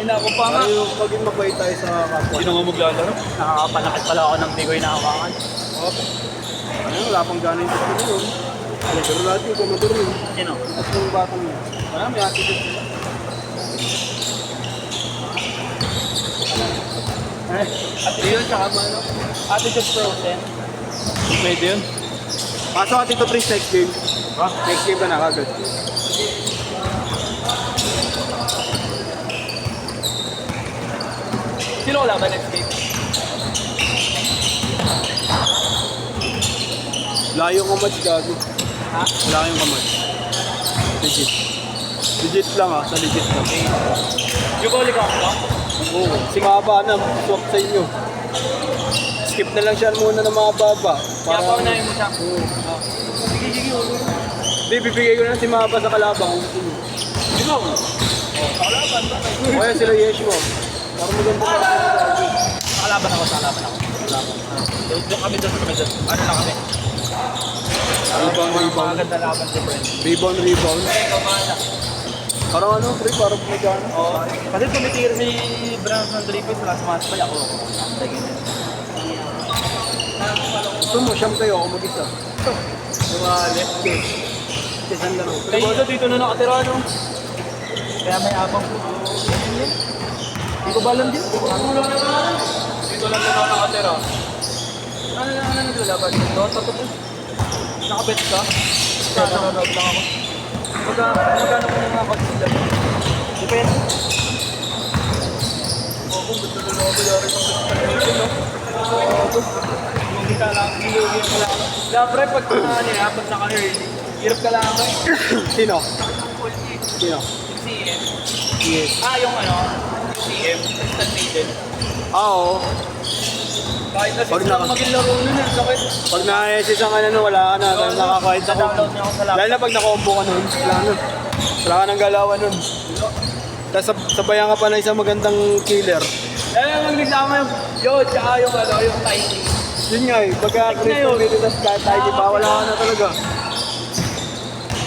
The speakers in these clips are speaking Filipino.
Ay, naku pa nga. Tayo, maging mabait tayo sa kapwa. Sino nga maglalaro? Nakakapanakit pala ako ng bigoy na hawakan. Okay. Ano, wala pang gana yung gusto nyo yun. Pero lahat yung kumadur yun. Sino? At yung batang yun. Wala, may attitude sila. At yun, tsaka ano? Attitude frozen. Pwede yun. Pasok natin ito, Prince, next game. Ha? Next game ka na kagad. Sino wala ba next game? Layo ka match, gago. Ha? Layo ka match. Legit. Legit lang ah, sa legit lang. Yung goalie ka ako? Oo. Si Maba na, swap sa inyo. Skip na lang siya muna ng mababa. Kaya pa unahin mo siya. Oo. Sige, sige. Hindi, bibigay ko na si Maba sa kalabang. Kung gusto nyo. Sino? Oh, kalaban ba? O kaya sila Yeshua. Para maganda pa ako. Kalaban ako, kalaban ako. Doon kami doon. Ano lang kami? Rebound. Maganda laban si Brent. Rebound. Ikaw mana. Parang ano, pre, parang magana. Oo. Kasi tumitira si Brent ng 3 points, last match pa ako. Gusto mo, siyam kayo, ako mag-isa. Left game. Isang laro. Kaya dito na nakatira, no? Kaya may abang po. Hindi ko balam din. Dito lang na nakatira. Ano naglalaban? Dota to po. Nakabet ka? Nanonood lang ako. Magkano ko mga coach sila? Depende. Oo, gusto na ako yari ng gusto na no? Oo, hindi ka lang, hindi ka lang. Kaya pre, pag pag naka-early, hirap ka lang ako. Sino? Sino? CM. Yes. Yung ano, CM, instant maiden. Oo. Kahit na Pag sila naka- maging laro nun, sakit. Pag na-assist ang ano, wala ka na. Nakakahit sa combo. Download niya ako sa laptop. Lalo na pag naka-combo ka nun. Wala na. Wala ka ng galawan nun. Tapos sabayan ka pa ng isang magandang killer. Ang nagsama yung tsaka yung ano, yung tiny. Yun nga eh. Pagka na Chris yun. Pumili, tapos kahit tayo, di ba? Wala ka na talaga.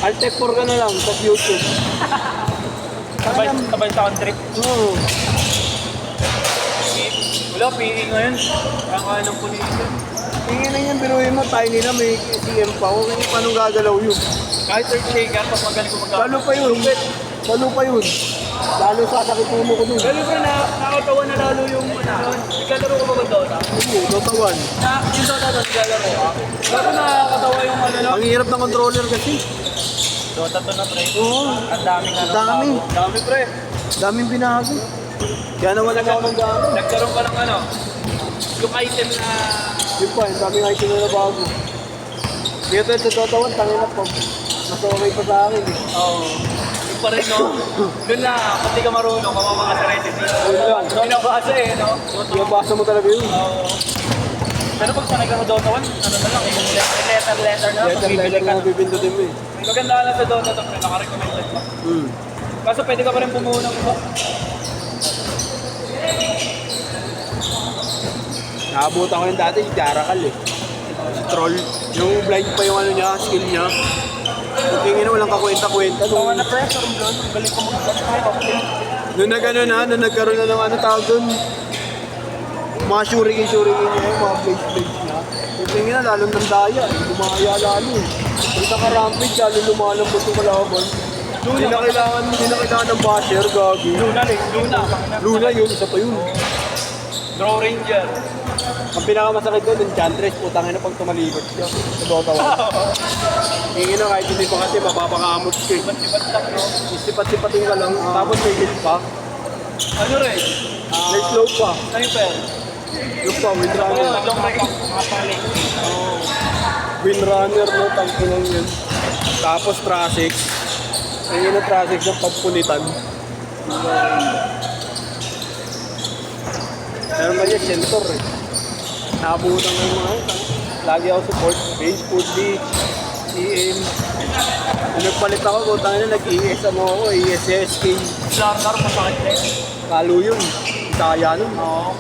Alt F4 ka na lang sa YouTube. Sabay sa country. Oo. Wala, PE ngayon. Kaya ng pulisan. Tingin na yan, biruin mo, tiny na may CM pa. Huwag yung paano gagalaw yun. Kahit third shaker, pag magaling ko magkakaroon. Lalo pa yun. Lalo pa yun. Lalo sasakit ulo ko dun. Lalo pa nakatawa na lalo yung ano. Naglalaro ko ba ba Dota? Oo, Dota 1. Yung Dota doon, naglalaro ka. Lalo nakakatawa yung ano lang. Ang hirap ng controller kasi. Dota to na pre. Oo. Ang daming ano. Dami. Dami pre. Daming binago. Kaya naman ako ng gamit. Nagkaroon pa ng ano. Yung item na... Yun pa, yung daming item na bago. Dito sa Dota 1, tangin na po. Mas okay pa sa akin eh. Oo. Yung pa rin, no? Doon na, kung di ka marunong, mamamaka sa recipe. Yun lang. Pinabasa eh, no? Ibabasa mo talaga yun. Oo. Pero pag sanay ka sa Dota 1, ano na lang, yung letter na lang, pag bibili Letter ka na na. bibindutin mo eh. Maganda lang sa Dota to, pre, naka-recommended pa. Kaso pwede ka pa rin bumuo ng iba. Nakabutan ko yung dati, si Jarakal eh. Troll. Yung blind pa yung ano niya, skill niya. Tingin na walang kakwenta-kwenta. Kung ano pressure mo doon, ang galing ko mag-pressure. Nung nag-ano na, nung nagkaroon na ng ano tawag doon, mga shuriken-shuriken niya, yung mga blades niya. Yung tingin na, lalong nandaya eh. Lumaya lalo eh. Pag naka-rampage, lalo lumalambot yung kalaban. Hindi na kailangan ng basher, gagi. Luna. Luna yun, isa pa yun. Draw Ranger. Ang pinakamasakit doon, yung Chantress, putangin na pag tumalikot siya sa Dota 1. Tingin na kahit hindi pa kasi mapapakaamot ka eh. Sibat lang, no? Sipat-sipatin ka lang, tapos may hit pa. Ano rin? May slow pa. Sniper. Yung pa, windrunner. Long range. Mga pang-late. Windrunner, no? Tangko lang yun. Tapos Trasix. Tingin na Trasix ng pagpunitan. Pero man yan, center eh. Nakabutan ng mga yun. Lagi ako support. Base, food, beach, EM. Kung nagpalit ako, butang na nag-ES ano ako, ESSK. Larnar, masakit din. Kalo yun. Daya nun. Oo.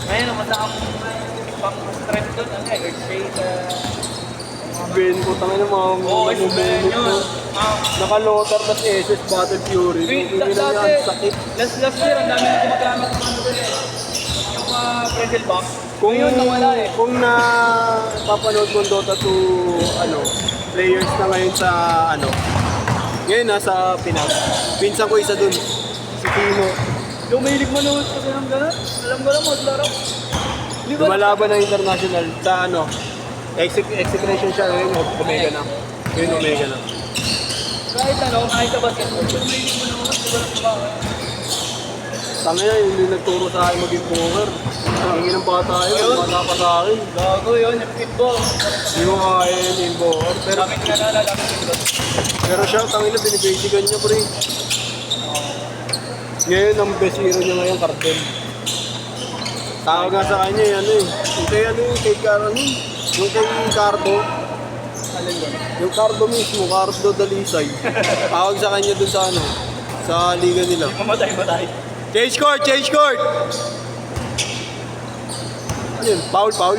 Ngayon, naman na ang pang-strength doon. Ano eh, Earthshade. Ben ko, tangin na mga Oo, XBN yun. Naka-lotar tas SS Battle Fury. Dati, Sakit. last year, ang dami na gumagamit ng ano doon eh. Yung Brazil box. Kung Ngayon, nawala eh. Kung na papanood mo Dota 2 players na ngayon sa ngayon nasa Pinas. Pinsan ko isa dun. Si Tino. Yung mahilig manood kasi ng gano'n. Alam ko lang maglaro. Hindi ba? Lumalaban ng international sa execution siya ngayon. Omega na. Ngayon Omega na. Kahit kahit sa basketball. Yung mahilig manood, di ba lang ba? Tangina yun yung nagturo sa akin maging poker. Tangin ng bata yun. Bata pa sa akin. Gago yun, yung football. Hindi mo kaya yun yung poker. Lamit ka na, lamit football. Pero siya, tangina, binibasigan niya pre. Ngayon, ang best hero niya ngayon, Cartel. Tawag nga sa kanya, yung kay Cardo. Alin doon? Yung Cardo mismo, Cardo Dalisay. Tawag sa kanya dun sa sa liga nila. Mamatay. Change court! Change court! Ano yun? Foul?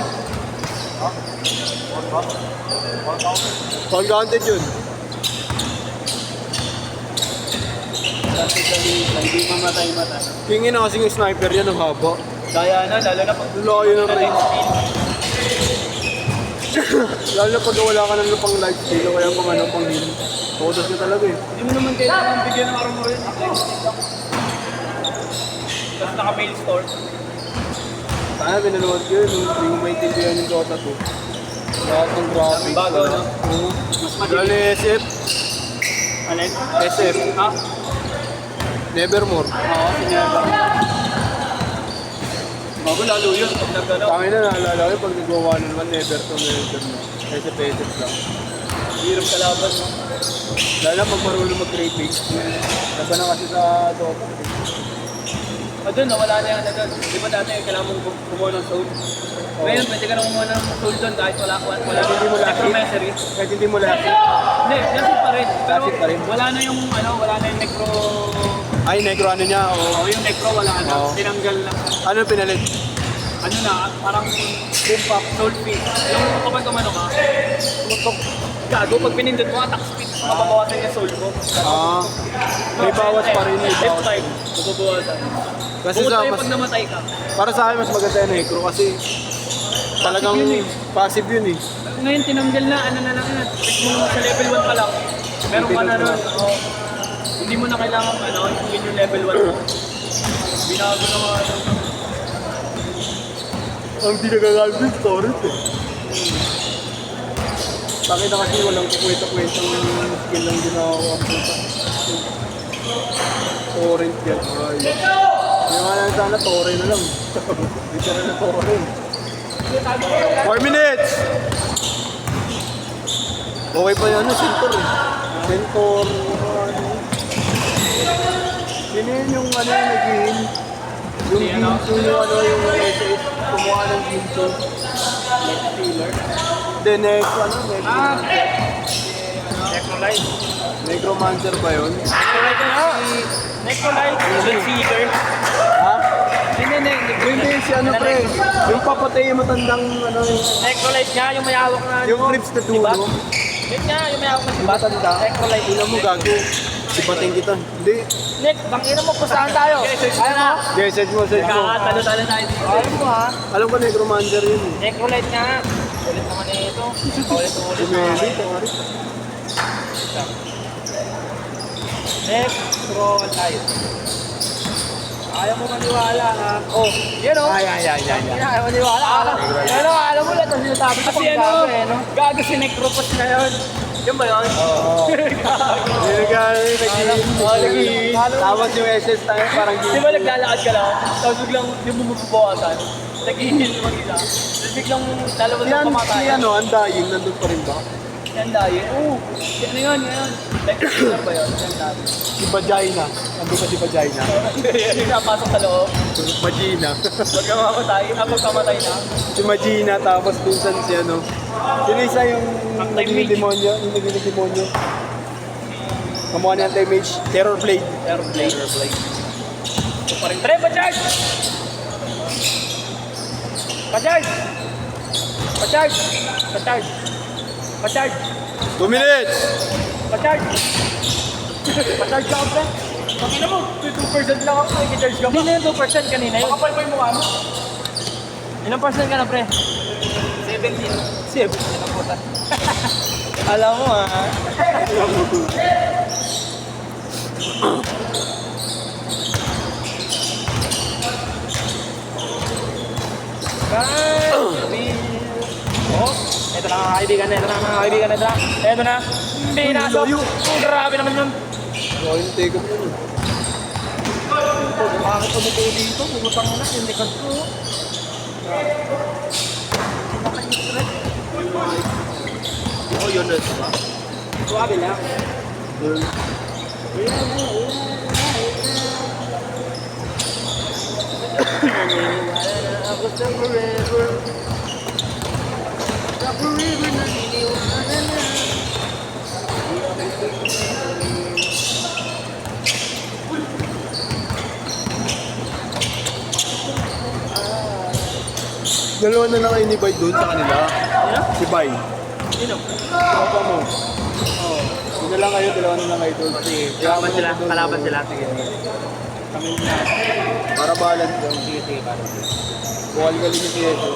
Foul counted yun. Hindi mamatay. Kingin na kasing sniper yan, ang haba. Kaya na, lalo na pag Layo ng range. Lalo na pag wala ka ng lupang life steal o kaya pang heal. Todos ka talaga eh. Hindi mo naman kailangan bigyan ng armor yun. Tapos naka-mail store. Sana pinanood ko yun, hindi ko maintindihan yung Dota 2. Lahat ng graphics. Bago, no? Oo. Mas Lalo madali. yung SF, Alin? SF, Ha? Nevermore. Oo, sinyaga. Bago lalo yun. Pag nagano. Tangin na naalala ko pag nagawa na naman, never to never na. SF lang. Hirap kalaban, no? Lalo na pag marunong mag-raping. Laban na kasi sa Dota. O doon, nawala na yan na doon. Di ba dati kailangan mong kumuha ng soul? Ngayon, pwede ka nang kumuha ng soul doon kahit wala Hindi mo laki. necromancery. Kahit hindi mo laki. Hindi, lasik pa rin. Pero Lasik pa rin. wala na yung necro... Ay, negro ano niya. Oo, yung necro wala na. Oo. Tinanggal na. Ano yung pinalit? Ano na, parang boom pop, soul speed. Yung kapag kumano ka, tumutok. Gago, pag pinindot mo, attack speed, mababawasan yung soul mo. May bawas pa rin. May Left bawas. side, mababawasan. Kasi Bukod sa tayo mas, pag namatay ka. para sa akin mas maganda yung necro kasi talagang yun eh. passive yun eh. Ngayon, tinanggal na, ano na lang yan. Pick mo sa level 1 pa lang. Meron ka na nun. Hindi mo na kailangan, hingin yung level 1 mo. Binago na mga, Ang pinagagamit yung storage eh. Bakit na kasi walang kukwenta-kwentang skill lang ginawa ang puta. Torrent yan. Ay. Yung nga lang sana, torrent na lang. Literal na torrent. 4 minutes! Okay pa yan, Centaur eh. Centaur, Sino yun yung nag-heal? Yung Ginsu, yung SS, kumuha ng Ginsu. next stealer. Then next, Necrolite. Necromancer ba yun? Necrolite, Blood Seeker. Ha? Hindi. Hindi, si pre. Yung papatay yung matandang yung Necrolite nga, yung may hawak na. yung clips na dulo. Yun nga, yung may hawak na sibat. Matanda. Necrolite. Ina mo gago. Sipating kita. Hindi. Nick, bangina mo, pustahan tayo. Ayaw mo? Okay, search mo. Kakatalo-talo tayo dito. Ayaw mo ha? Alam ko Necromancer yun eh. Necrolite nga. Ulit naman ito. Ulit. Umeli, tawari. Necrolite. Ayaw mo maniwala ha? Oh, yan o. Ayaw mo maniwala. Alam mo lang, sinasabi ko pang gago gago si Necropos na yun. Yan ba yun? Oo. Nag-i- Tapos yung SS tayo parang Di ba naglalakad ka lang? Tapos biglang di mo mababawasan. Nag-i-heal mag-isa. Tapos biglang lalabas Yan, ng pamatay. si Undying, nandun pa rin ba? Yan dahil. Oo. Ano yun? Necropos ba yun? Yan dahil. Si Vagina. Nandun pa si Vagina. Yung napasok sa loob. Magina. Pagkamatay na. Si Magina, tapos minsan si Sino isa yung naging demonyo? Yung naging demonyo? Kamuha ni Anti-Mage, Terror Blade. Airblade. Ito pa rin. Pre, pa-charge! Pa-charge! Pa-charge! Pa-charge! Pa-charge. 2 minutes! Pa-charge. Pa-charge ka, pre. Pakina mo, 2% lang ako, i-charge ka pa. Hindi na yung 2% kanina yun. Makapal pa yung mukha mo. Ilang percent ka na, pre? 17 ang puta. Alam mo, ah. Oh, ito na mga kaibigan, ito na mga kaibigan, ito na. Ito na. Pinasok. layo. Grabe naman yun. Oh, yung take up yun. Bakit tumutuo dito? Pumutang na, yung likod ko. Oh, yun na ba? Suwabe lang. Ako sa forever. Sa forever naniniwala na. Dalawa na lang kayo ni Bay doon sa kanila. Si Bay. Sino? Papa mo. Oo. Yun na lang kayo, dalawa na lang kayo doon. Kalaban sila, kalaban sila. Sige. Kami na. Para balance lang. Sige, Bukal galing yung Tieso.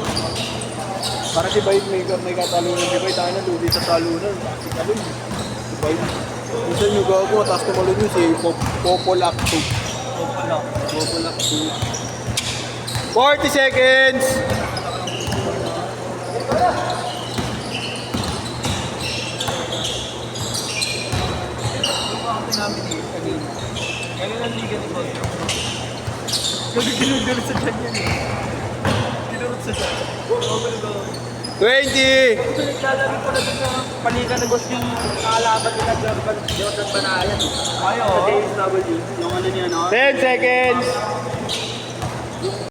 Para si Bay may katalunan. Si Bay tayo na luli sa talunan. Si Kalun. Si Bay. Minsan yung gago, taas tumalun yun si Popol Acto. Popol Acto. 40 seconds! namin eh, kanina. Ngayon ang liga ni Boy. Kasi ginugulot sa dyan yan eh. Ginugulot sa dyan. 20! Naglalaro ko na dun sa palikan ng boss yung nakalaban nila Jordan Banayan. Ayaw. Sa DSW. Yung ano niya, no? 10 seconds!